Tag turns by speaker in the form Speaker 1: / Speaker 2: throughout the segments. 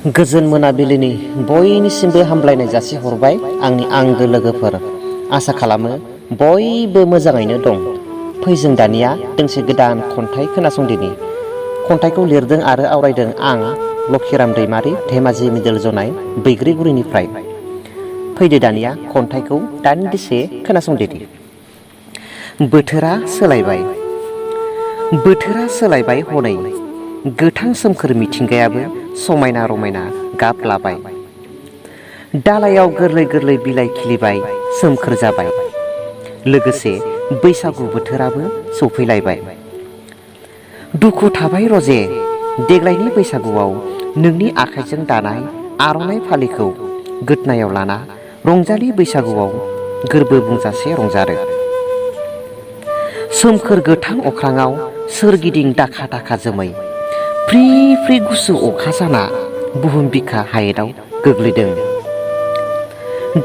Speaker 1: गोजोन मोनाबिलिनि बयनिसिमबो हामलायनाय जासिहरबाय आंनि आंगो लोगोफोर। आसा खालामो बयबो मोजाङैनो दं। फै जों दानिया दोंसे गोदान खन्थाइ खोनासंदिनि। खन्थाइखौ लिरदों आरो आवरायदों आं लक्षीराम दैमारि, धेमाजि मिडल जनाय बैग्रिगुरिनिफ्राय। फैदो दानिया खन्थाइखौ दान्दिसे खोनासंदिनि। बोथोरा सोलायबाय। बोथोरा सोलायबाय हनै, गोथां सोमखोर मिथिंगायाबो समायना रमायना गाब लाबाय। दालायाव गोरलै गोरलै बिलाइ खिलिबाय, सोमखोर जाबाय। लोगोसे बैसागु बोथोराबो सफैलायबाय। दुखु थाबाय रजे, देग्लायनि बैसागुआव नोंनि आखाइजों दानाय आर'नाइ फालिखौ गोदनायाव लाना रंजालि बैसागुआव गोरबो बुंजासे रंजादो। सोमखोर गोथां अख्राङाव सोरगिदिं दाखा दाखा जोमै, फ्रि फ्रि गुसु अखा जाना बुहुम बिखा हायेनाव गोग्लैदों।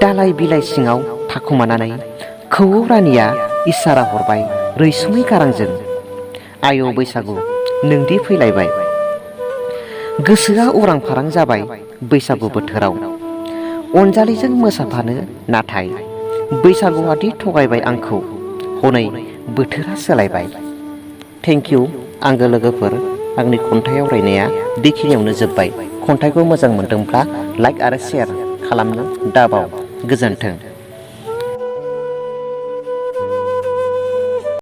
Speaker 1: दालाइ बिलाइ सिङाव थाखुमानानै खौवौ रानिया इसारा हरबाय रैसुमै गारांजों, आय' बैसागु नोंदि फैलायबाय। गोसोआ उरां फारां जाबाय बैसागु बोथोराव, अनजालिजों मोसाफानो नाथाय बैसागुआदि थगायबाय आंखौ, हनै बोथोरा सोलायबाय। थेंक इउ आंगो लोगोफोर, आंनि खन्थाइ आवरायनाया बेखिनियावनो जोब्बाय। खन्थाइखौ मोजां मोनदोंब्ला लाइक आरो शेयार खालामनो दाबाव। गोजोन्थों।